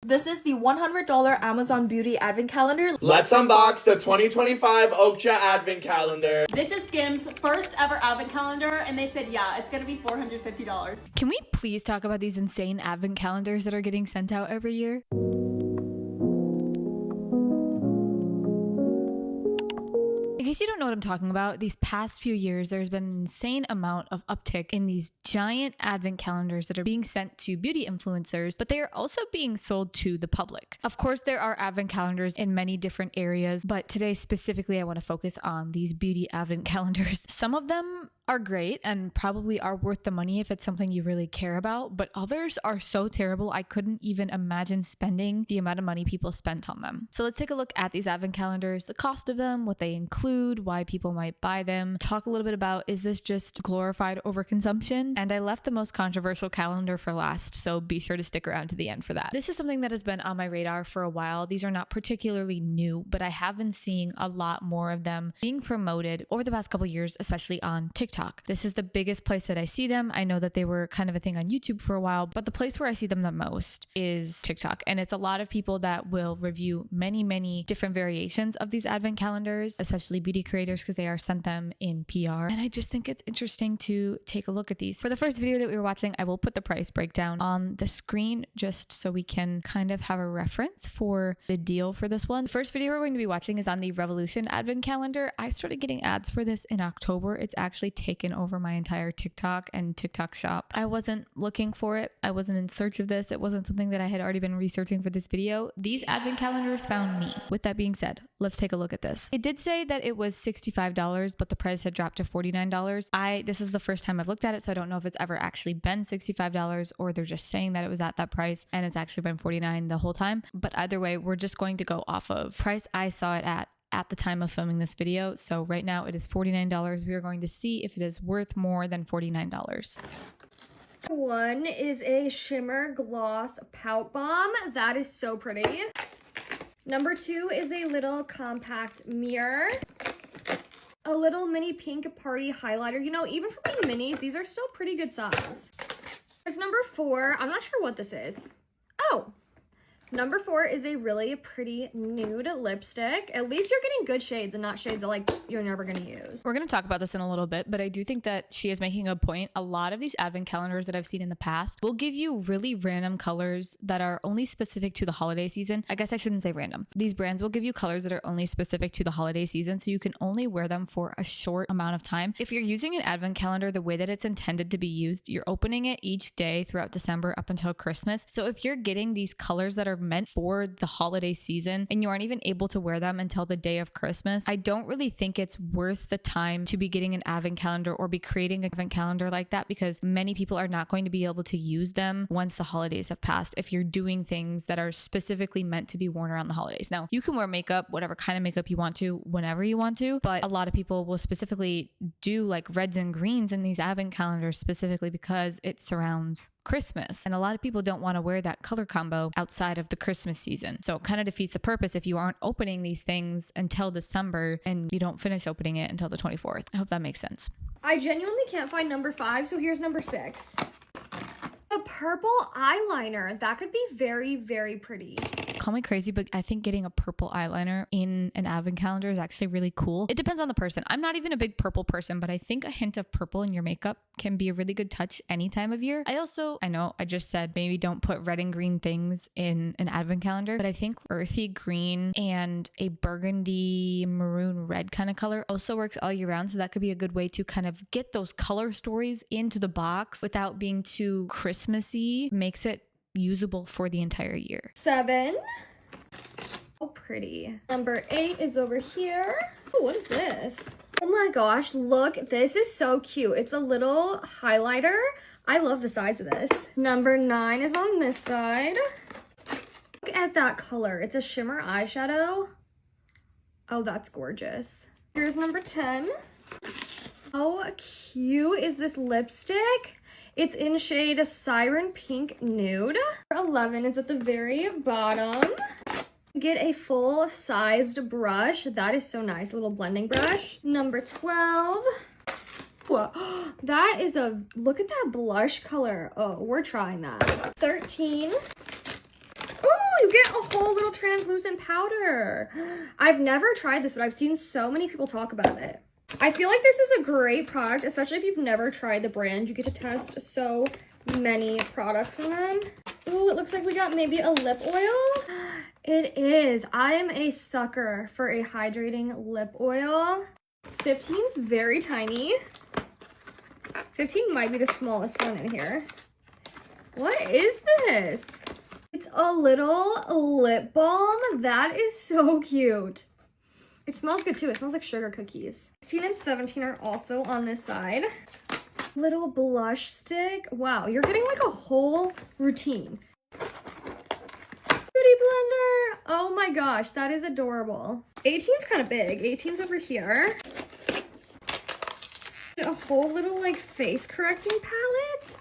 This is the $100 Amazon Beauty Advent Calendar. Let's unbox the 2025 Okja Advent Calendar. This is Skims' first ever Advent Calendar, and they said, yeah, it's gonna be $450. Can we please talk about these insane Advent calendars that are getting sent out every year? In case you don't know what I'm talking about, these past few years, there's been an insane amount of uptick in these giant advent calendars that are being sent to beauty influencers, but they are also being sold to the public. Of course, there are advent calendars in many different areas, but today specifically, I want to focus on these beauty advent calendars. Some of them are great and probably are worth the money if it's something you really care about, but others are so terrible I couldn't even imagine spending the amount of money people spent on them. So let's take a look at these advent calendars, the cost of them, what they include, why people might buy them, talk a little bit about, is this just glorified overconsumption? And I left the most controversial calendar for last, so be sure to stick around to the end for that. This is something that has been on my radar for a while. These are not particularly new, but I have been seeing a lot more of them being promoted over the past couple years, especially on TikTok. This is the biggest place that I see them. I know that they were kind of a thing on YouTube for a while, but the place where I see them the most is TikTok. And it's a lot of people that will review many different variations of these advent calendars, especially beauty creators, because they are sent them in PR. And I just think it's interesting to take a look at these. For the first video that we were watching, I will put the price breakdown on the screen just so we can kind of have a reference for the deal for this one. The first video we're going to be watching is on the Revolution Advent Calendar. I started getting ads for this in October. It's actually taken over my entire TikTok and TikTok shop. I wasn't looking for it. I wasn't in search of this. It wasn't something that I had already been researching for this video. These advent calendars found me. With that being said, let's take a look at this. It did say that it was $65, but the price had dropped to $49. This is the first time I've looked at it, so I don't know if it's ever actually been $65 or they're just saying that it was at that price and it's actually been $49 the whole time. But either way, we're just going to go off of price I saw it at the time of filming this video. So right now it is $49. We are going to see if it is worth more than $49. One is a shimmer gloss pout bomb. That is so pretty. Number two is a little compact mirror. A little mini pink party highlighter. You know, even for being minis, these are still pretty good size. There's number four. I'm not sure what this is. Oh, number four is a really pretty nude lipstick. At least you're getting good shades and not shades that like you're never gonna use. We're gonna talk about this in a little bit, but I do think that she is making a point. A lot of these advent calendars that I've seen in the past will give you really random colors that are only specific to the holiday season. I guess I shouldn't say random. These brands will give you colors that are only specific to the holiday season, so you can only wear them for a short amount of time. If you're using an advent calendar the way that it's intended to be used, you're opening it each day throughout December up until Christmas. So if you're getting these colors that are meant for the holiday season and you aren't even able to wear them until the day of Christmas, I don't really think it's worth the time to be getting an advent calendar or be creating an advent calendar like that, because many people are not going to be able to use them once the holidays have passed if you're doing things that are specifically meant to be worn around the holidays. Now, you can wear makeup, whatever kind of makeup you want to, whenever you want to, but a lot of people will specifically do like reds and greens in these advent calendars specifically because it surrounds Christmas. And a lot of people don't want to wear that color combo outside of the Christmas season. So it kind of defeats the purpose if you aren't opening these things until December and you don't finish opening it until the 24th. I hope that makes sense. I genuinely can't find number five, so here's number six. A purple eyeliner. That could be very pretty. Call me crazy, but I think getting a purple eyeliner in an advent calendar is actually really cool. It depends on the person. I'm not even a big purple person, but I think a hint of purple in your makeup can be a really good touch any time of year. I know I just said maybe don't put red and green things in an advent calendar, but I think earthy green and a burgundy maroon red kind of color also works all year round. So that could be a good way to kind of get those color stories into the box without being too Christmassy. Makes it usable for the entire year. Seven. Oh, pretty. Number eight is over here. Oh, what is this? Oh my gosh, look, this is so cute. It's a little highlighter. I love the size of this. Number nine is on this side. Look at that color. It's a shimmer eyeshadow. Oh, that's gorgeous. Here's number 10. How cute is this lipstick? It's in shade Siren Pink Nude. 11 is at the very bottom. Get a full-sized brush. That is so nice. A little blending brush. Number 12. Whoa. That is look at that blush color. Oh, we're trying that. 13. Oh, translucent powder. I've never tried this, but I've seen so many people talk about it. I feel like this is a great product, especially if you've never tried the brand. You get to test so many products from them. Ooh, it looks like we got maybe a lip oil. It is. I am a sucker for a hydrating lip oil. 15's very tiny. 15 might be the smallest one in here. What is this? It's a little lip balm. That is so cute. It smells good too. It smells like sugar cookies. 16 and 17 are also on this side. Little blush stick. Wow, you're getting like a whole routine. Beauty blender. Oh my gosh, that is adorable. 18's kind of big. 18's over here. A whole little like face correcting palette.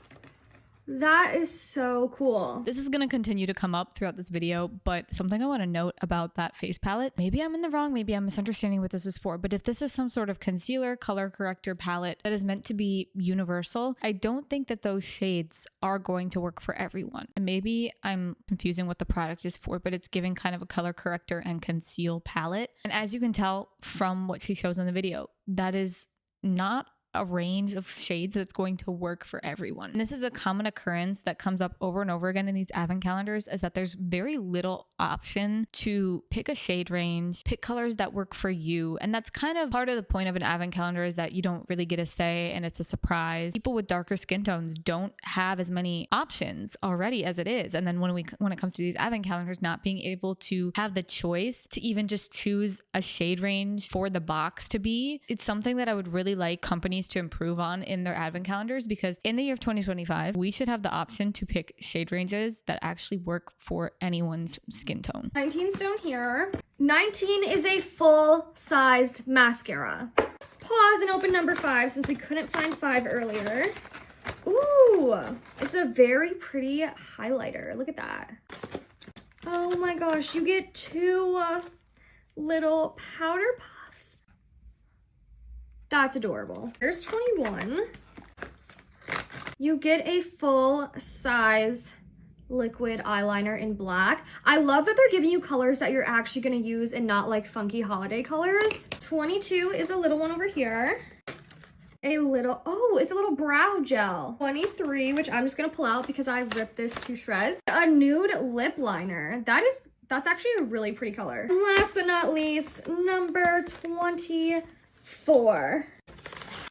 That is so cool. This is going to continue to come up throughout this video, but something I want to note about that face palette, maybe I'm in the wrong, maybe I'm misunderstanding what this is for, but if this is some sort of concealer, color corrector palette that is meant to be universal, I don't think that those shades are going to work for everyone. And maybe I'm confusing what the product is for, but it's giving kind of a color corrector and conceal palette. And as you can tell from what she shows in the video, that is not a range of shades that's going to work for everyone. And this is a common occurrence that comes up over and over again in these advent calendars, is that there's very little option to pick a shade range, pick colors that work for you. And that's kind of part of the point of an advent calendar, is that you don't really get a say and it's a surprise. People with darker skin tones don't have as many options already as it is. And then when it comes to these advent calendars, not being able to have the choice to even just choose a shade range for the box to be, it's something that I would really like companies to improve on in their advent calendars, because in the year of 2025, we should have the option to pick shade ranges that actually work for anyone's skin tone. 19's down here. 19 is a full-sized mascara. Let's pause and open number 5 since we couldn't find 5 earlier. Ooh, it's a very pretty highlighter. Look at that. Oh my gosh, you get 2 little powder puffs. That's adorable. Here's 21. You get a full-size liquid eyeliner in black. I love that they're giving you colors that you're actually going to use and not like funky holiday colors. 22 is a little one over here. It's a little brow gel. 23, which I'm just going to pull out because I ripped this to shreds. A nude lip liner. That's actually a really pretty color. And last but not least, number 24.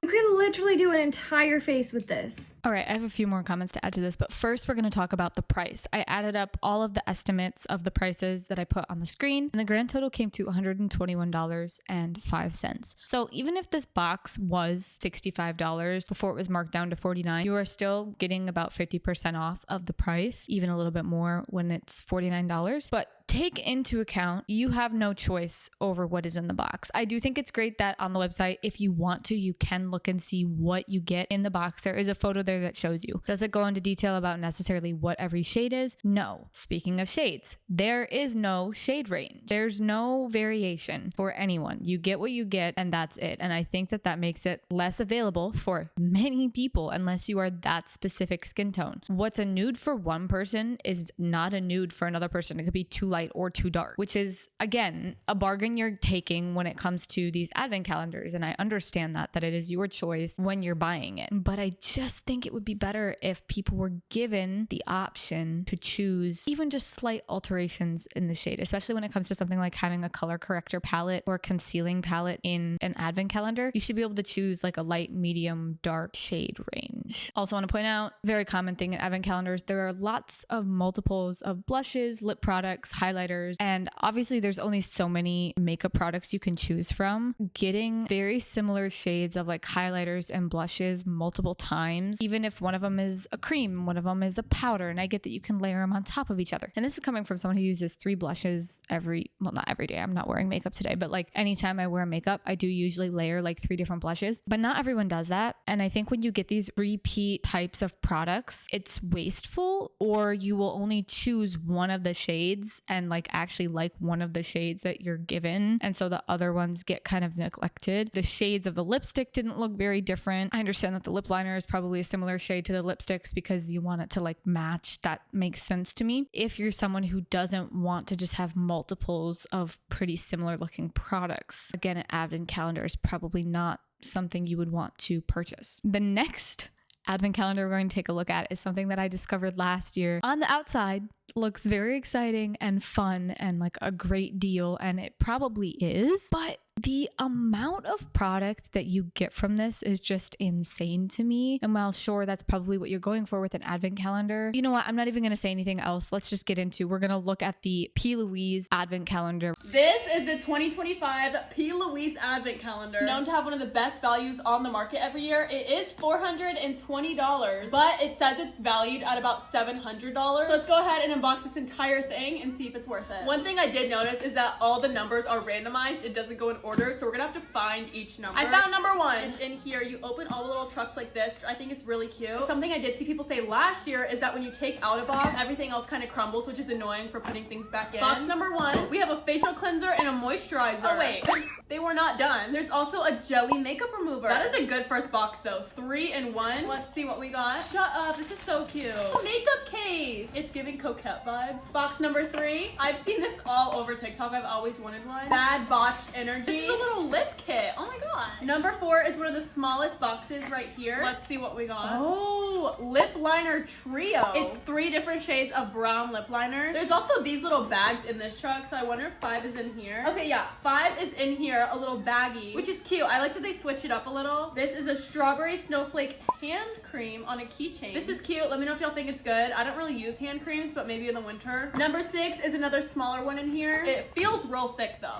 You can literally do an entire face with this. All right, I have a few more comments to add to this, but first we're going to talk about the price. I added up all of the estimates of the prices that I put on the screen, and the grand total came to $121.05. So even if this box was $65 before it was marked down to $49, you are still getting about 50% off of the price, even a little bit more when it's $49. But take into account, you have no choice over what is in the box. I do think it's great that on the website, if you want to, you can look and see what you get in the box. There is a photo there that shows you. Does it go into detail about necessarily what every shade is? No. Speaking of shades, there is no shade range. There's no variation for anyone. You get what you get and that's it. And I think that that makes it less available for many people unless you are that specific skin tone. What's a nude for one person is not a nude for another person. It could be too light or too dark, which is, again, a bargain you're taking when it comes to these advent calendars. And I understand that it is your choice when you're buying it. But I just think it would be better if people were given the option to choose even just slight alterations in the shade, especially when it comes to something like having a color corrector palette or concealing palette in an advent calendar. You should be able to choose like a light, medium, dark shade range. Also want to point out, very common thing in advent calendars, there are lots of multiples of blushes, lip products, highlighters, and obviously there's only so many makeup products you can choose from. Getting very similar shades of like highlighters and blushes multiple times, even if one of them is a cream, one of them is a powder, and I get that you can layer them on top of each other. And this is coming from someone who uses 3 blushes not every day, I'm not wearing makeup today, but like anytime I wear makeup, I do usually layer like 3 different blushes, but not everyone does that. And I think when you get these repeat types of products, it's wasteful, or you will only choose one of the shades and and like actually like one of the shades that you're given. And so the other ones get kind of neglected. The shades of the lipstick didn't look very different. I understand that the lip liner is probably a similar shade to the lipsticks because you want it to like match. That makes sense to me. If you're someone who doesn't want to just have multiples of pretty similar looking products, again, an advent calendar is probably not something you would want to purchase. The next advent calendar we're going to take a look at is something that I discovered last year. On the outside, looks very exciting and fun and like a great deal, and it probably is, but the amount of product that you get from this is just insane to me. And while sure, that's probably what you're going for with an advent calendar, you know what? I'm not even going to say anything else. Let's just get into, we're going to look at the P. Louise advent calendar. This is the 2025 P. Louise advent calendar. Known to have one of the best values on the market every year. It is $420, but it says it's valued at about $700. So let's go ahead and unbox this entire thing and see if it's worth it. One thing I did notice is that all the numbers are randomized. It doesn't go in order, so we're gonna have to find each number. I found number 1. It's in here. You open all the little trucks like this. I think it's really cute. Something I did see people say last year is that when you take out a box, everything else kind of crumbles, which is annoying for putting things back in. Box number 1, we have a facial cleanser and a moisturizer. Oh wait, they were not done. There's also a jelly makeup remover. That is a good first box though. 3 in 1. Let's see what we got. Shut up, this is so cute. A makeup case. It's giving coquette vibes. Box number 3. I've seen this all over TikTok. I've always wanted one. Bad Botch Energy. This is a little lip kit. Oh my gosh. Number 4 is one of the smallest boxes right here. Let's see what we got. Oh, lip liner trio. It's 3 different shades of brown lip liner. There's also these little bags in this truck, so I wonder if 5 is in here. Okay, yeah, 5 is in here, a little baggie, which is cute. I like that they switch it up a little. This is a strawberry snowflake hand cream on a keychain. This is cute. Let me know if y'all think it's good. I don't really use hand creams, but maybe in the winter. Number 6 is another smaller one in here. It feels real thick though.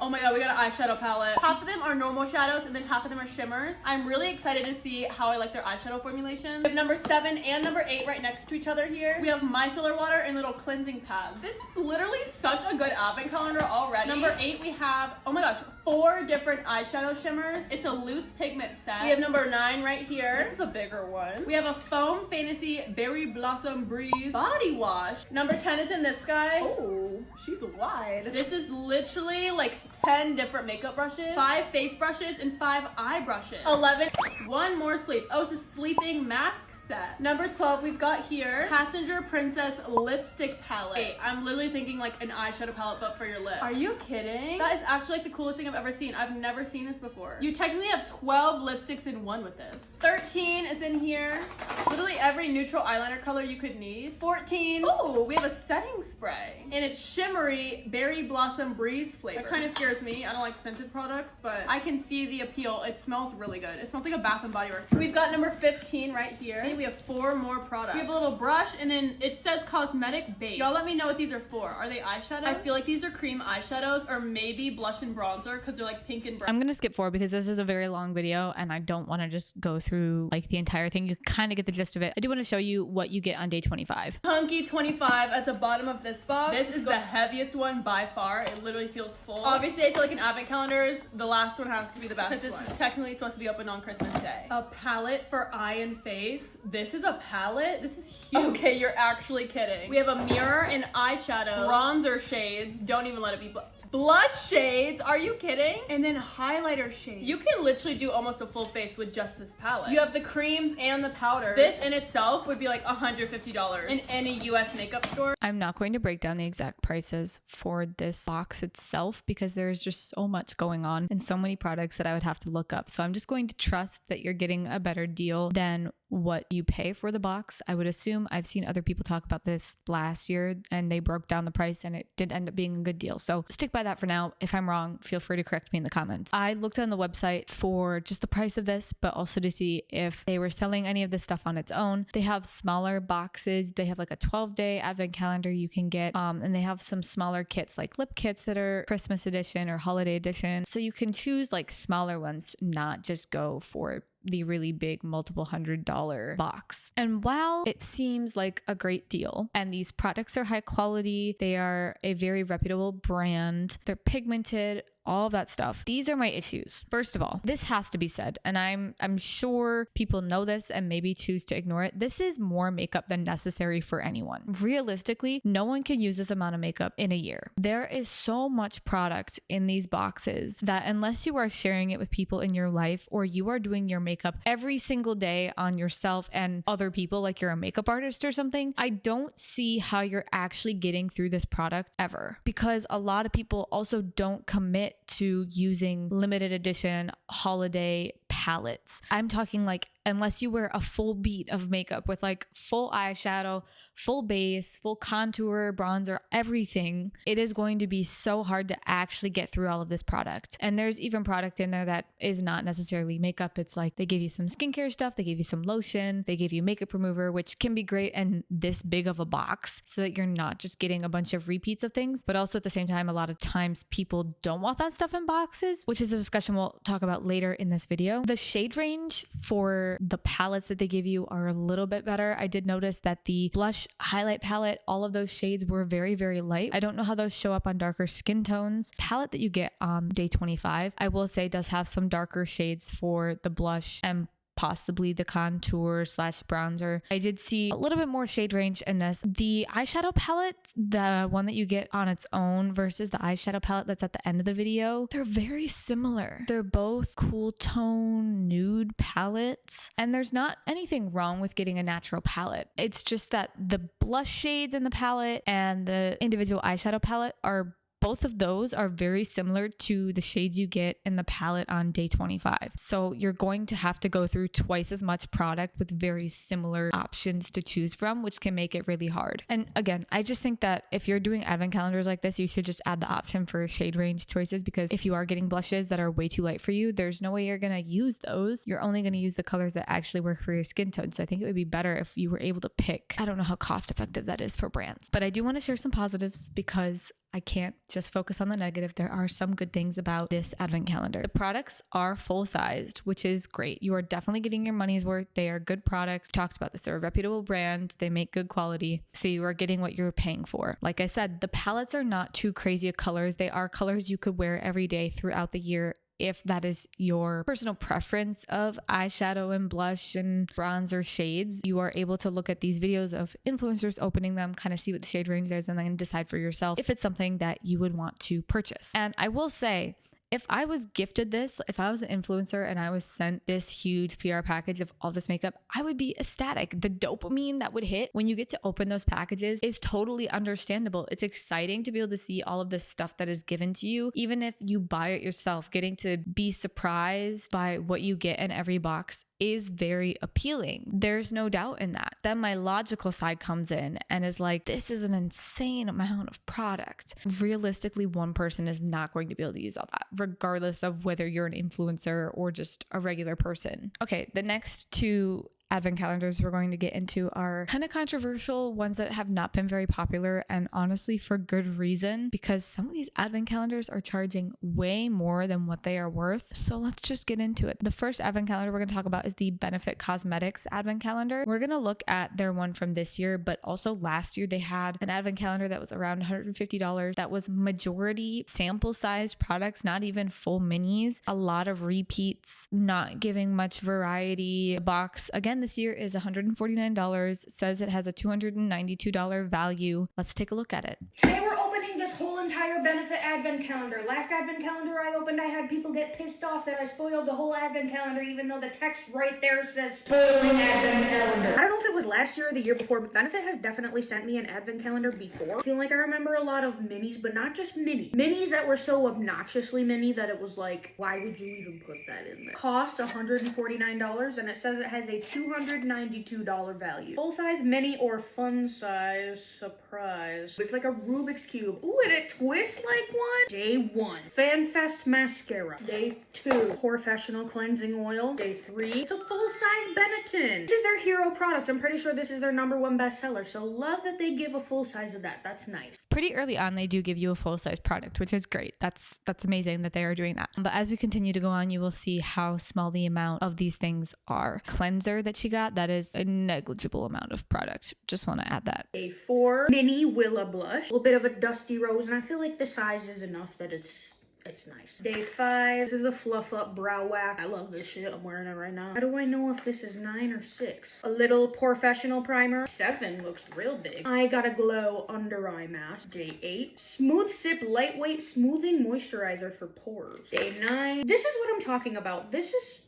Oh my god, we got an eyeshadow palette. Half of them are normal shadows and then half of them are shimmers. I'm really excited to see how I like their eyeshadow formulation. We have number 7 and number 8 right next to each other here. We have micellar water and little cleansing pads. This is literally such a good advent calendar already. Number 8 we have, oh my gosh, 4 different eyeshadow shimmers. It's a loose pigment set. We have number 9 right here. This is a bigger one. We have a Foam Fantasy Berry Blossom Breeze body wash. Number 10 is in this guy. Oh, she's wide. This is literally like 10 different makeup brushes, 5 face brushes, and 5 eye brushes. 11, 1 more sleep. Oh, it's a sleeping mask set. Number 12 we've got here Passenger Princess lipstick palette. Hey, I'm literally thinking like an eyeshadow palette but for your lips. Are you kidding? That is actually like the coolest thing I've ever seen. I've never seen this before. You technically have 12 lipsticks in one with this. 13 is in here. Literally every neutral eyeliner color you could need. 14. Oh, we have a setting spray and it's shimmery Berry Blossom Breeze flavor. That kind of scares me. I don't like scented products, but I can see the appeal. It smells really good. It smells like a Bath and Body Works. We've got number 15 right here. We have 4 more products. We have a little brush and then it says cosmetic base. Y'all let me know what these are for. Are they eyeshadows? I feel like these are cream eyeshadows or maybe blush and bronzer because they're like pink and brown. I'm gonna skip forward because this is a very long video and I don't want to just go through like the entire thing. You kind of get the gist of it. I do want to show you what you get on day 25. Hunky 25 at the bottom of this box. This is the heaviest one by far. It literally feels full. Obviously I feel like in advent calendars the last one has to be the best because this is technically supposed to be opened on Christmas Day. A palette for eye and face. This is a palette. This is huge. Okay, you're actually kidding. We have a mirror and eyeshadow, bronzer shades. Don't even let it be blush shades. Are you kidding? And then highlighter shades. You can literally do almost a full face with just this palette. You have the creams and the powders. This in itself would be like $150 in any US makeup store. I'm not going to break down the exact prices for this box itself because there's just so much going on and so many products that I would have to look up. So I'm just going to trust that you're getting a better deal than what you pay for the box. I would assume. I've seen other people talk about this last year and they broke down the price and it did end up being a good deal. So stick by that for now. If I'm wrong, feel free to correct me in the comments. I looked on the website for just the price of this, but also to see if they were selling any of this stuff on its own. They have smaller boxes. They have like a 12-day advent calendar you can get. And they have some smaller kits like lip kits that are Christmas edition or holiday edition. So you can choose like smaller ones, not just go for the really big multiple $100 box. And while it seems like a great deal and these products are high quality, they are a very reputable brand, they're pigmented, all of that stuff. These are my issues. First of all, this has to be said, and I'm sure people know this and maybe choose to ignore it. This is more makeup than necessary for anyone. Realistically, no one can use this amount of makeup in a year. There is so much product in these boxes that unless you are sharing it with people in your life or you are doing your makeup every single day on yourself and other people, like you're a makeup artist or something, I don't see how you're actually getting through this product ever, because a lot of people also don't commit to using limited edition holiday palettes. I'm talking like, unless you wear a full beat of makeup with like full eyeshadow, full base, full contour, bronzer, everything, it is going to be so hard to actually get through all of this product. And there's even product in there that is not necessarily makeup. It's like they give you some skincare stuff, they give you some lotion, they give you makeup remover, which can be great in this big of a box so that you're not just getting a bunch of repeats of things. But also at the same time, a lot of times people don't want that stuff in boxes, which is a discussion we'll talk about later in this video. The shade range for the palettes that they give you are a little bit better. I did notice that the blush highlight palette, all of those shades were very, very light. I don't know how those show up on darker skin tones. Palette that you get on day 25, I will say, does have some darker shades for the blush and possibly the contour slash bronzer. I did see a little bit more shade range in this. The eyeshadow palette, the one that you get on its own versus the eyeshadow palette that's at the end of the video, they're very similar. They're both cool tone nude palettes, and there's not anything wrong with getting a natural palette. It's just that the blush shades in the palette and the individual eyeshadow palette are both of those are very similar to the shades you get in the palette on day 25. So you're going to have to go through twice as much product with very similar options to choose from, which can make it really hard. And again, I just think that if you're doing advent calendars like this, you should just add the option for shade range choices, because if you are getting blushes that are way too light for you, there's no way you're going to use those. You're only going to use the colors that actually work for your skin tone. So I think it would be better if you were able to pick. I don't know how cost effective that is for brands, but I do want to share some positives because I can't just focus on the negative. There are some good things about this advent calendar. The products are full-sized, which is great. You are definitely getting your money's worth. They are good products. We talked about this. They're a reputable brand. They make good quality. So you are getting what you're paying for. Like I said, the palettes are not too crazy of colors. They are colors you could wear every day throughout the year if that is your personal preference of eyeshadow and blush and bronzer shades. You are able to look at these videos of influencers opening them, kind of see what the shade range is, and then decide for yourself if it's something that you would want to purchase. And I will say, if I was gifted this, if I was an influencer and I was sent this huge PR package of all this makeup, I would be ecstatic. The dopamine that would hit when you get to open those packages is totally understandable. It's exciting to be able to see all of this stuff that is given to you. Even if you buy it yourself, getting to be surprised by what you get in every box is very appealing. There's no doubt in that. Then my logical side comes in and is like, this is an insane amount of product. Realistically, one person is not going to be able to use all that, regardless of whether you're an influencer or just a regular person. Okay, the next two advent calendars we're going to get into are kind of controversial, ones that have not been very popular, and honestly for good reason, because some of these advent calendars are charging way more than what they are worth. So let's just get into it. The first advent calendar we're going to talk about is the Benefit Cosmetics advent calendar. We're going to look at their one from this year, but also last year they had an advent calendar that was around $150 that was majority sample sized products, not even full minis, a lot of repeats, not giving much variety. The box again this year is $149, says it has a $292 value. Let's take a look at it. Today we're opening this whole entire Benefit advent calendar. Last advent calendar I opened, I had people get pissed off that I spoiled the whole advent calendar, even though the text right there says spoiling advent calendar. I don't know if it was last year or the year before, but Benefit has definitely sent me an advent calendar before. I feel like I remember a lot of minis, but not just mini. Minis that were so obnoxiously mini that it was like, why would you even put that in there? Costs $149, and it says it has a $292 value. Full size, mini, or fun size, surprise. It's like a Rubik's Cube. Ooh, and it twists like one. Day 1, FanFest mascara. Day 2, Professional cleansing oil. Day 3, it's a full size Benetton. This is their hero product. I'm pretty sure this is their #1 bestseller. So love that they give a full size of that. That's nice. Pretty early on, they do give you a full size product, which is great. That's amazing that they are doing that. But as we continue to go on, you will see how small the amount of these things are. Cleanser that she got, that is a negligible amount of product. Just want to add that. Day 4, mini Willa blush. A little bit of a dusty rose, and I feel like the size is enough that it's It's nice. Day 5. This is a fluff up brow wax. I love this shit. I'm wearing it right now. How do I know if this is 9 or 6? A little professional primer. 7 looks real big. I got a glow under eye mask. Day 8. Smooth Sip lightweight smoothing moisturizer for pores. Day 9. This is what I'm talking about. This is...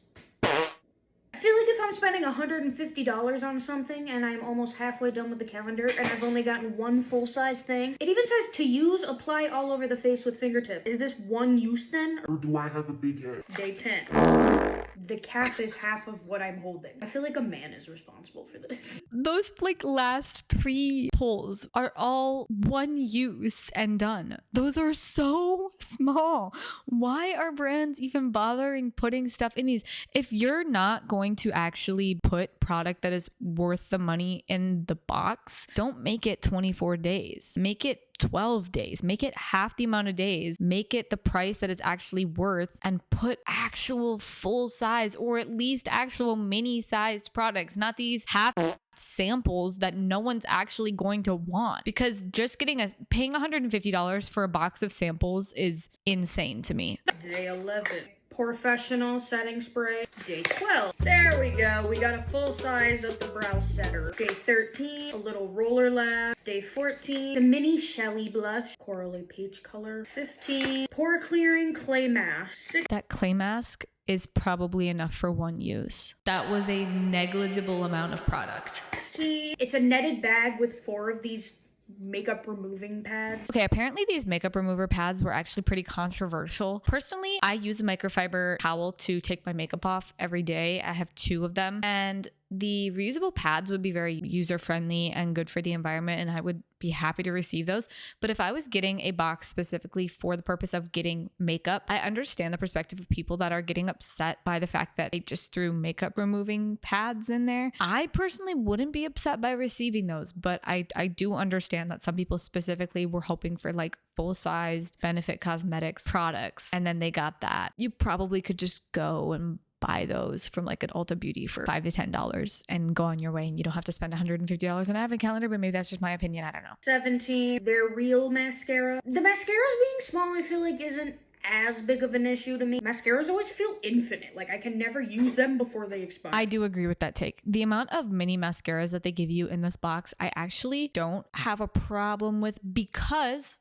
I feel like if I'm spending $150 on something and I'm almost halfway done with the calendar and I've only gotten one full-size thing, it even says to use, apply all over the face with fingertips. Is this one use then? Or do I have a big head? Day 10. The cap is half of what I'm holding. I feel like a man is responsible for this. Those like last 3 pulls are all one use and done. Those are so small. Why are brands even bothering putting stuff in these? If you're not going to actually put product that is worth the money in the box, don't make it 24 days. Make it 12 days. Make it half the amount of days. Make it the price that it's actually worth, and put actual full size or at least actual mini sized products, not these half samples that no one's actually going to want. Because just paying $150 for a box of samples is insane to me. Day 11. Professional setting spray. Day 12. There we go. We got a full size of the brow setter. Day 13. A little roller lab. Day 14. The mini Shelly blush. Corally peach color. 15. Pore clearing clay mask. That clay mask is probably enough for one use. That was a negligible amount of product. 16. It's a netted bag with 4 of these makeup removing pads. Okay, apparently these makeup remover pads were actually pretty controversial. Personally, I use a microfiber towel to take my makeup off every day. I have 2 of them, and the reusable pads would be very user-friendly and good for the environment, and I would be happy to receive those. But if I was getting a box specifically for the purpose of getting makeup, I understand the perspective of people that are getting upset by the fact that they just threw makeup removing pads in there. I personally wouldn't be upset by receiving those, but I do understand that some people specifically were hoping for like full-sized Benefit Cosmetics products, and then they got that. You probably could just go and buy those from like an Ulta Beauty for $5 to $10 and go on your way, and you don't have to spend $150 on an advent calendar. But maybe that's just my opinion. I don't know. 17. Their real mascara. The mascaras being small, I feel like isn't as big of an issue to me. Mascaras always feel infinite. Like I can never use them before they expire. I do agree with that take. The amount of mini mascaras that they give you in this box, I actually don't have a problem with, because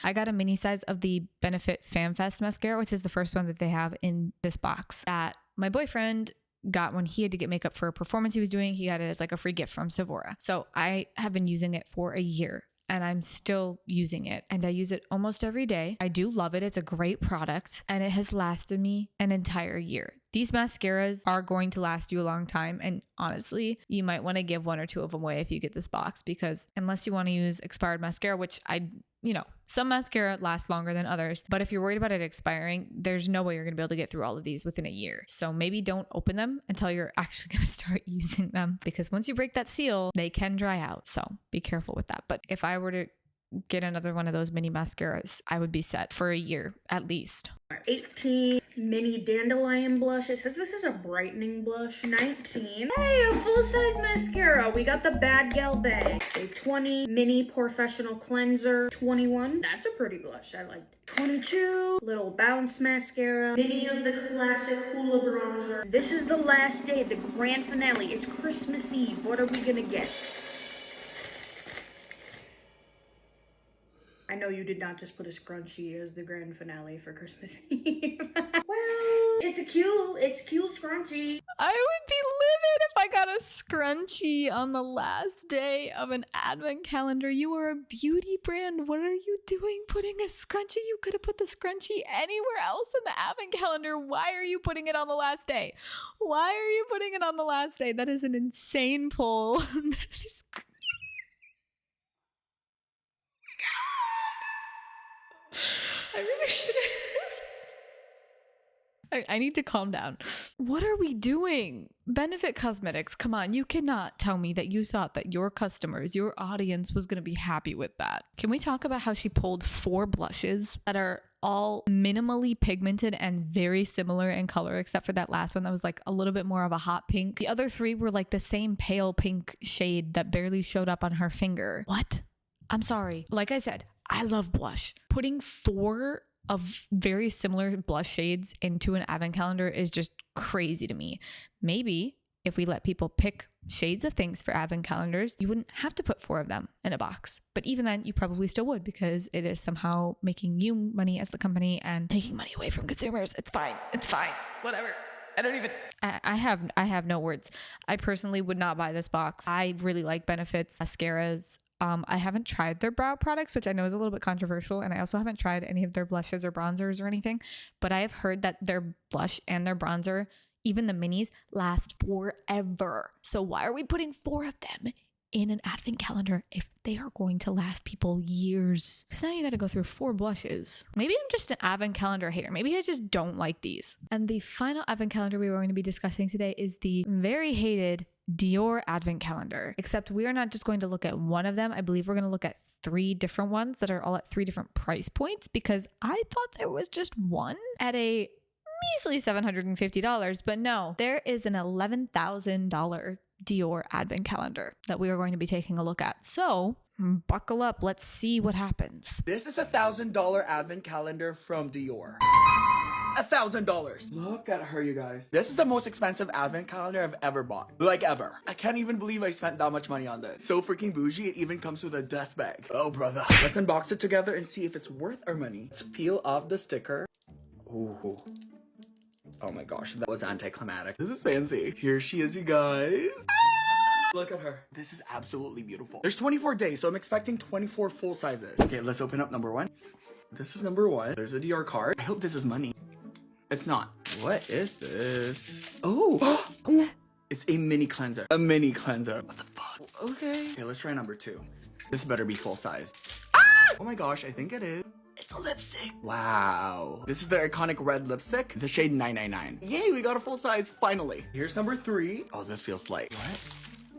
I got a mini size of the Benefit FanFest mascara, which is the first one that they have in this box, that my boyfriend got when he had to get makeup for a performance he was doing. He got it as like a free gift from Sephora. So I have been using it for a year, and I'm still using it, and I use it almost every day. I do love it. It's a great product, and it has lasted me an entire year. These mascaras are going to last you a long time, and honestly, you might want to give 1 or 2 of them away if you get this box, because unless you want to use expired mascara, which some mascara lasts longer than others, but if you're worried about it expiring, there's no way you're going to be able to get through all of these within a year. So maybe don't open them until you're actually going to start using them, because once you break that seal, they can dry out. So be careful with that. But if I were to get another one of those mini mascaras, I would be set for a year at least. 18. Mini Dandelion blush. It says this is a brightening blush. 19. Hey, a full-size mascara. We got the Bad Gal bag. Okay, 20. Mini Professional Cleanser. 21. That's a pretty blush. I like it. 22. Little Bounce mascara. Mini of the classic Hula bronzer. This is the last day, the grand finale. It's Christmas Eve. What are we gonna get? I know you did not just put a scrunchie as the grand finale for Christmas Eve. Well, it's cute scrunchie. I would be livid if I got a scrunchie on the last day of an advent calendar. You are a beauty brand. What are you doing putting a scrunchie? You could have put the scrunchie anywhere else in the advent calendar. Why are you putting it on the last day? Why are you putting it on the last day? That is an insane pull. That is I really should I need to calm down. What are we doing? Benefit Cosmetics, come on. You cannot tell me that you thought that your customers, your audience was going to be happy with that. Can we talk about how she pulled 4 blushes that are all minimally pigmented and very similar in color, except for that last one that was like a little bit more of a hot pink. The other 3 were like the same pale pink shade that barely showed up on her finger. What? I'm sorry. Like I said, I love blush. Putting 4 of very similar blush shades into an advent calendar is just crazy to me. Maybe if we let people pick shades of things for advent calendars, you wouldn't have to put 4 of them in a box. But even then, you probably still would, because it is somehow making you money as the company and taking money away from consumers. It's fine. It's fine. Whatever. I don't even, I have no words. I personally would not buy this box. I really like Benefit's mascaras. I haven't tried their brow products, which I know is a little bit controversial, and I also haven't tried any of their blushes or bronzers or anything, but I have heard that their blush and their bronzer, even the minis, last forever. So why are we putting 4 of them in an advent calendar if they are going to last people years? Because now you got to go through 4 blushes. Maybe I'm just an advent calendar hater. Maybe I just don't like these. And the final advent calendar we are going to be discussing today is the very hated Dior advent calendar. Except we are not just going to look at one of them. I believe we're going to look at 3 different ones that are all at 3 different price points, because I thought there was just one at a measly $750, but no, there is an $11,000 Dior advent calendar that we are going to be taking a look at. So buckle up, let's see what happens. This is a $1,000 advent calendar from Dior. $1,000. Look at her, you guys. This is the most expensive advent calendar I've ever bought. Like, ever. I can't even believe I spent that much money on this. So freaking bougie, it even comes with a dust bag. Oh, brother. Let's unbox it together and see if it's worth our money. Let's peel off the sticker. Ooh. Oh my gosh, that was anticlimactic. This is fancy. Here she is, you guys. Look at her. This is absolutely beautiful. There's 24 days, so I'm expecting 24 full sizes. Okay, let's open up number 1. This is number 1. There's a Dior card. I hope this is money. It's not. What is this? Oh, it's a mini cleanser. A mini cleanser. What the fuck? Okay. Okay, let's try number 2. This better be full size. Oh my gosh, I think it is. It's a lipstick. Wow. This is the iconic red lipstick, the shade 999. Yay, we got a full size, finally. Here's number 3. Oh, this feels light.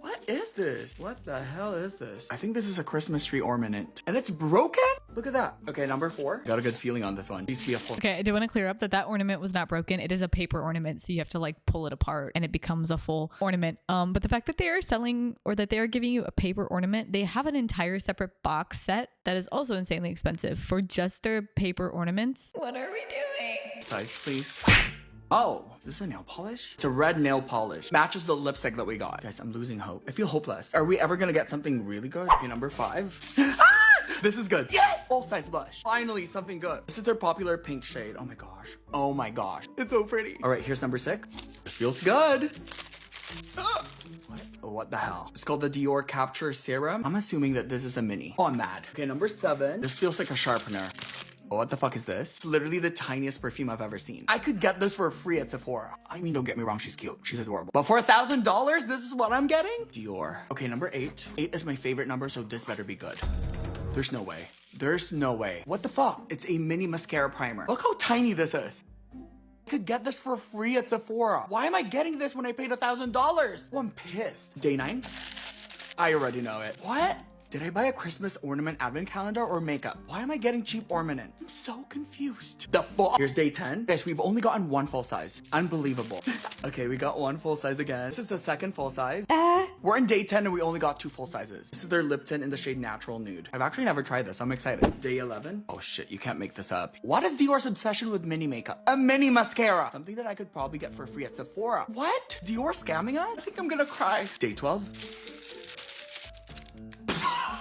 What is this? What the hell is this? I think this is a Christmas tree ornament. And it's broken? Look at that. Okay, number 4. Got a good feeling on this one. Needs to be a full. Okay, I do want to clear up that ornament was not broken. It is a paper ornament, so you have to like pull it apart and it becomes a full ornament. But the fact that they are selling, or that they are giving you a paper ornament, they have an entire separate box set that is also insanely expensive for just their paper ornaments. What are we doing? Size, please. Oh, is this a nail polish? It's a red nail polish. Matches the lipstick that we got. Guys, I'm losing hope. I feel hopeless. Are we ever gonna get something really good? Okay, number 5. This is good. Yes! Full size blush. Finally, something good. This is their popular pink shade. Oh my gosh. Oh my gosh. It's so pretty. All right, here's number 6. This feels good. What the hell? It's called the Dior Capture Serum. I'm assuming that this is a mini. Oh, I'm mad. Okay, number 7. This feels like a sharpener. Oh, what the fuck is this? It's literally the tiniest perfume I've ever seen. I could get this for free at Sephora. I mean, don't get me wrong, she's cute. She's adorable. But for $1,000, this is what I'm getting? Dior. Okay, number 8. 8 is my favorite number, so this better be good. There's no way. There's no way. What the fuck? It's a mini mascara primer. Look how tiny this is. I could get this for free at Sephora. Why am I getting this when I paid $1,000? Oh, I'm pissed. Day 9? I already know it. What? Did I buy a Christmas ornament advent calendar or makeup? Why am I getting cheap ornaments? I'm so confused. The fuck? Here's day 10. Guys, we've only gotten 1 full size. Unbelievable. Okay, we got 1 full size again. This is the 2nd full size. We're in day 10 and we only got 2 full sizes. This is their lip tint in the shade Natural Nude. I've actually never tried this. I'm excited. Day 11. Oh shit, you can't make this up. What is Dior's obsession with mini makeup? A mini mascara. Something that I could probably get for free at Sephora. What? Dior scamming us? I think I'm gonna cry. Day 12.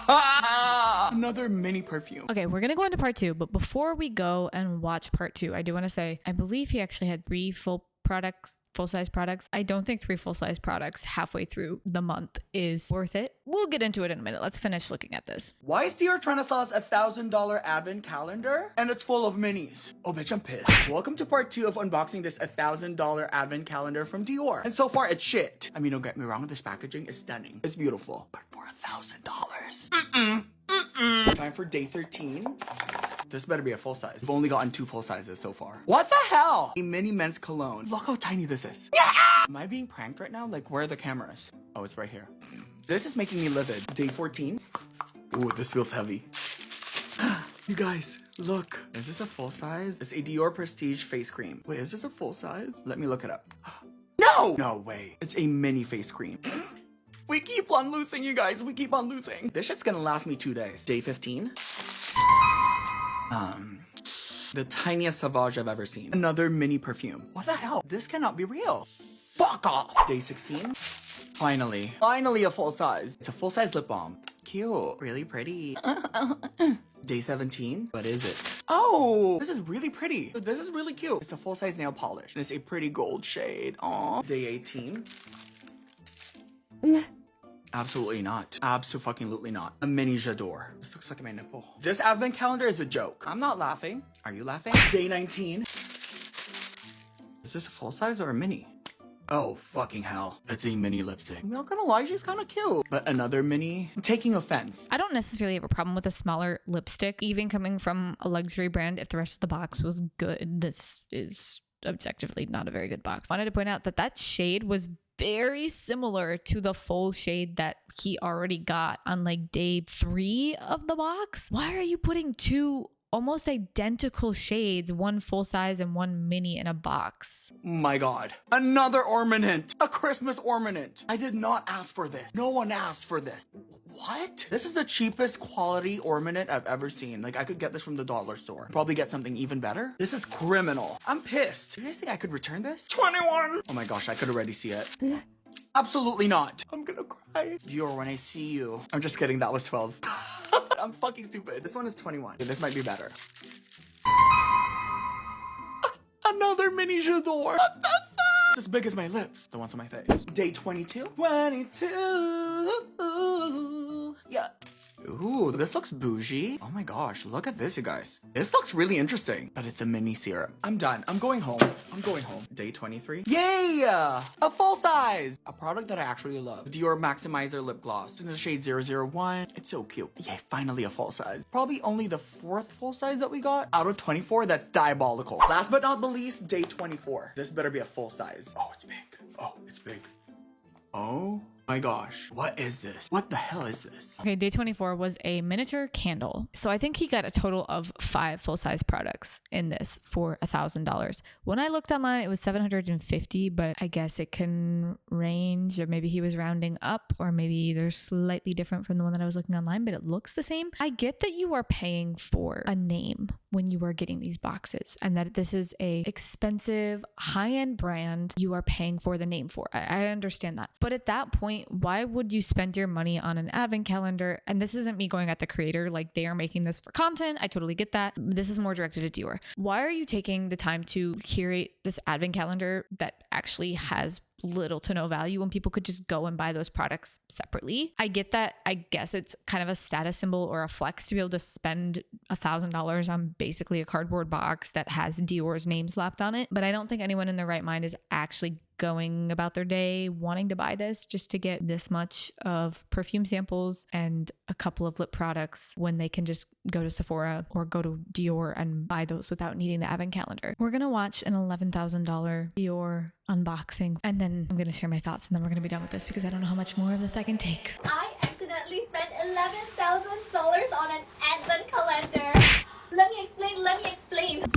Another mini perfume. Okay, we're gonna go into part 2, but before we go and watch part 2, I do want to say I believe he actually had 3 full-size products. I don't think 3 full-size products halfway through the month is worth it. We'll get into it in a minute. Let's finish looking at this. Why is Dior trying to sell us a $1,000 advent calendar and it's full of minis? Oh bitch, I'm pissed. Welcome to part 2 of unboxing this $1,000 advent calendar from Dior. And so far it's shit. I mean, don't get me wrong, this packaging is stunning. It's beautiful. But for $1,000. Time for day 13. This better be a full size. We've only gotten 2 full sizes so far. What the hell? A mini men's cologne. Look how tiny this is. Yeah! Am I being pranked right now? Like, where are the cameras? Oh, it's right here. This is making me livid. Day 14. Ooh, this feels heavy. You guys, look. Is this a full size? It's a Dior Prestige face cream. Wait, is this a full size? Let me look it up. No! No way. It's a mini face cream. We keep on losing, you guys. We keep on losing. This shit's gonna last me 2 days. Day 15. The tiniest Sauvage I've ever seen. Another mini perfume. What the hell? This cannot be real. Fuck off. Day 16. Finally a full size. It's a full size lip balm. Cute. Really pretty. Day 17. What is it? Oh, this is really pretty. This is really cute. It's a full size nail polish. And it's a pretty gold shade. Aw. Day 18. Absolutely not. Absolutely not. A mini J'adore. This looks like my nipple. This advent calendar is a joke. I'm not laughing. Are you laughing? Day 19. Is this a full size or a mini? Oh, fucking hell. It's a mini lipstick. I'm not gonna lie, she's kind of cute. But another mini? I'm taking offense. I don't necessarily have a problem with a smaller lipstick, even coming from a luxury brand. If the rest of the box was good, this is objectively not a very good box. I wanted to point out that that shade was very similar to the full shade that he already got on like day 3 of the box. Why are you putting 2 almost identical shades, one full size and one mini in a box? My god. Another ornament. A Christmas ornament. I did not ask for this. No one asked for this. What? This is the cheapest quality ornament I've ever seen. Like, I could get this from the dollar store. Probably get something even better. This is criminal. I'm pissed. Do you guys think I could return this? 21! Oh my gosh, I could already see it. Absolutely not. I'm gonna cry. Dior, when I see you. I'm just kidding, that was 12. I'm fucking stupid. This one is 21. This might be better. Another mini J'adore. What the fuck? As big as my lips. The ones on my face. Day 22. 22. Yeah. Ooh, this looks bougie. Oh my gosh, look at this, you guys. This looks really interesting, but it's a mini serum. I'm done. I'm going home. Day 23. Yay! A full size! A product that I actually love. Dior Maximizer Lip Gloss. In the shade 001. It's so cute. Yay, finally a full size. Probably only the 4th full size that we got. Out of 24, that's diabolical. Last but not the least, day 24. This better be a full size. Oh, it's big. Oh, it's big. Oh my gosh. What is this? What the hell is this? Okay, day 24 was a miniature candle. So I think he got a total of 5 full-size products in this for $1,000. When I looked online, it was $750, but I guess it can range, or maybe he was rounding up, or maybe they're slightly different from the one that I was looking online, but it looks the same. I get that you are paying for a name when you are getting these boxes, and that this is a expensive high-end brand you are paying for the name for. I understand that. But at that point, why would you spend your money on an advent calendar? And this isn't me going at the creator, like they are making this for content. I totally get that. This is more directed at Dior. Why are you taking the time to curate this advent calendar that actually has little to no value when people could just go and buy those products separately? I get that. I guess it's kind of a status symbol or a flex to be able to spend $1,000 on basically a cardboard box that has Dior's name slapped on it. But I don't think anyone in their right mind is actually going about their day wanting to buy this just to get this much of perfume samples and a couple of lip products when they can just go to Sephora or go to Dior and buy those without needing the advent calendar. We're gonna watch an $11,000 Dior unboxing, and then I'm gonna share my thoughts, and then we're gonna be done with this because I don't know how much more of this I can take. I accidentally spent $11,000 on an advent calendar. Let me explain.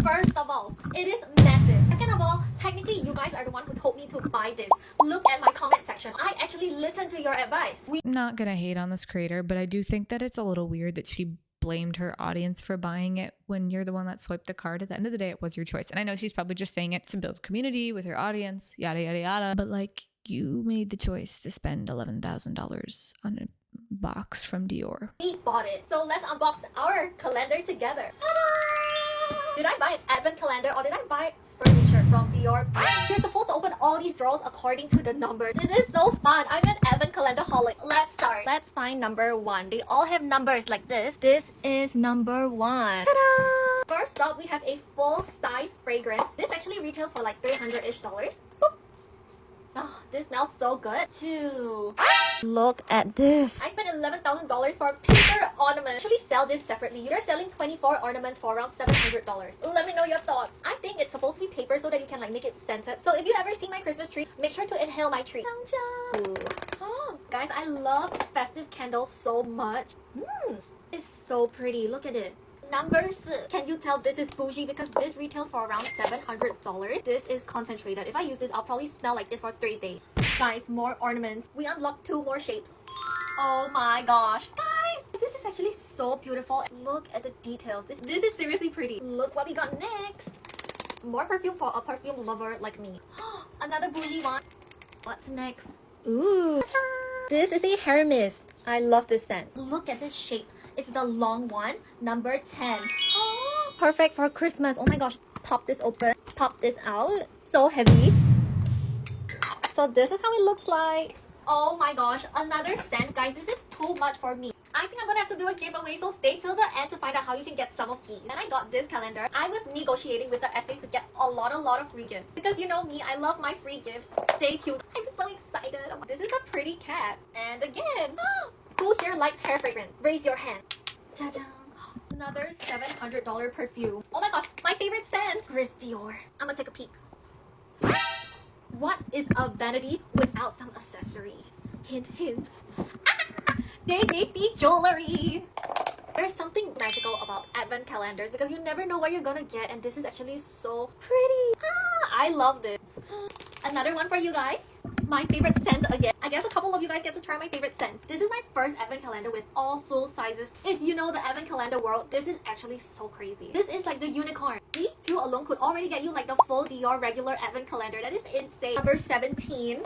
First of all, it is massive. Second of all, technically you guys are the one who told me to buy this. Look at my comment section. I actually listened to your advice. I'm not gonna hate on this creator, but I do think that it's a little weird that she blamed her audience for buying it when you're the one that swiped the card. At the end of the day, it was your choice. And I know she's probably just saying it to build community with her audience, yada, yada, yada. But like, you made the choice to spend $11,000 on a box from Dior. We bought it. So let's unbox our calendar together. Ta-da! Did I buy an advent calendar or did I buy furniture from Dior? You're supposed to open all these drawers according to the number. This is so fun. I'm an advent calendar holic. Let's start. Let's find number 1. They all have numbers like this. This is number 1. Ta-da! First up, we have a full-size fragrance. This actually retails for like $300-ish. Boop. Oh, this smells so good. 2. Look at this. I spent $11,000 for paper ornaments. Actually sell this separately. You're selling 24 ornaments for around $700. Let me know your thoughts. I think it's supposed to be paper so that you can like make it scented. So if you ever see my Christmas tree, make sure to inhale my tree. Oh, guys, I love festive candles so much. It's so pretty. Look at it. Numbers. Can you tell this is bougie because this retails for around $700. This is concentrated. If I use this, I'll probably smell like this for 3 days. Guys, more ornaments. We unlocked 2 more shapes. Oh my gosh. Guys, guys. This is actually so beautiful. Look at the details. This is seriously pretty. Look what we got next. More perfume for a perfume lover like me. Another bougie one. What's next? Ooh. This is a hair mist. I love this scent. Look at this shape. It's the long one, number 10. Oh, perfect for Christmas. Oh my gosh. Pop this open. Pop this out. So heavy. So this is how it looks like. Oh my gosh, another scent, guys. This is too much for me. I think I'm gonna have to do a giveaway, so stay till the end to find out how you can get some of these. When I got this calendar, I was negotiating with the essays to get a lot of free gifts. Because you know me, I love my free gifts. Stay tuned. I'm so excited. This is a pretty cap. And again, who here likes hair fragrance? Raise your hand. Ta-da! Another $700 perfume. Oh my gosh, my favorite scent. Chris Dior. I'm gonna take a peek. What is a vanity without some accessories? Hint, hint. Ah, they make me jewelry. There's something magical about advent calendars because you never know what you're gonna get, and this is actually so pretty. I love this. Another one for you guys. My favorite scent again. I guess a couple of you guys get to try my favorite scent. This is my first advent calendar with all full sizes. If you know the advent calendar world, this is actually so crazy. This is like the unicorn. These two alone could already get you like the full Dior regular advent calendar. That is insane. Number 17.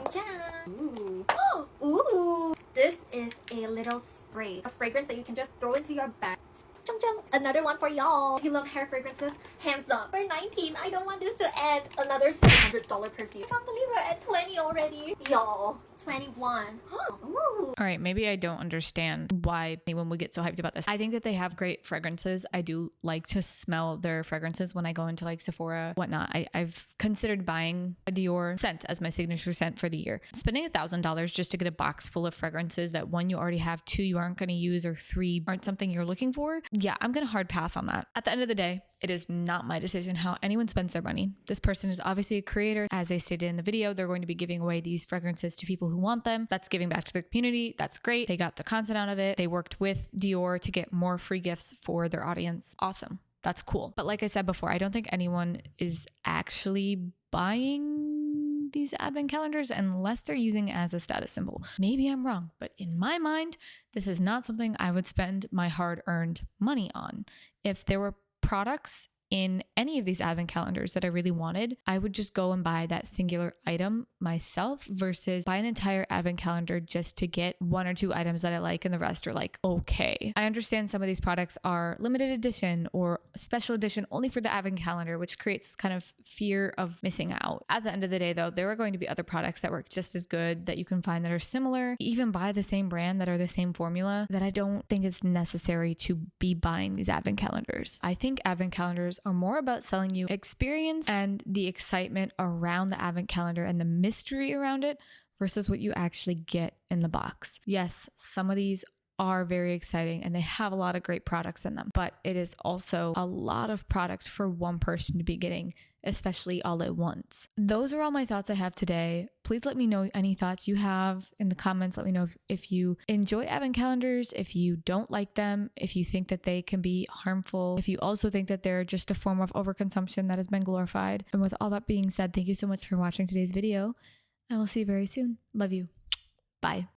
Ooh. Oh, ooh. This is a little spray. A fragrance that you can just throw into your bag. Chung chung. Another one for y'all. If you love hair fragrances, hands up. For 19, I don't want this to end. Another $700 perfume. I can't believe we're at 20 already. Y'all, 21. Ooh. All right, maybe I don't understand why when we get so hyped about this. I think that they have great fragrances. I do like to smell their fragrances when I go into like Sephora, whatnot. I've considered buying a Dior scent as my signature scent for the year. Spending $1,000 just to get a box full of fragrances that one, you already have, two, you aren't going to use, or three, aren't something you're looking for. Yeah, I'm going to hard pass on that. At the end of the day, it is not my decision how anyone spends their money. This person is obviously a creator. As they stated in the video, they're going to be giving away these fragrances to people who want them. That's giving back to their community. That's great. They got the content out of it. They worked with Dior to get more free gifts for their audience. Awesome. That's cool. But like I said before, I don't think anyone is actually buying these advent calendars unless they're using it as a status symbol. Maybe I'm wrong, but in my mind, this is not something I would spend my hard-earned money on. If there were products in any of these advent calendars that I really wanted, I would just go and buy that singular item myself versus buy an entire advent calendar just to get one or two items that I like and the rest are like, okay. I understand some of these products are limited edition or special edition only for the advent calendar, which creates kind of fear of missing out. At the end of the day though, there are going to be other products that work just as good that you can find that are similar, even by the same brand that are the same formula, that I don't think it's necessary to be buying these advent calendars. I think advent calendars are more about selling you experience and the excitement around the advent calendar and the mystery around it versus what you actually get in the box. Yes, some of these are very exciting and they have a lot of great products in them, but it is also a lot of product for one person to be getting, especially all at once. Those are all my thoughts I have today. Please let me know any thoughts you have in the comments. Let me know if you enjoy advent calendars, if you don't like them, if you think that they can be harmful, if you also think that they're just a form of overconsumption that has been glorified. And with all that being said, thank you so much for watching today's video. I will see you very soon. Love you. Bye.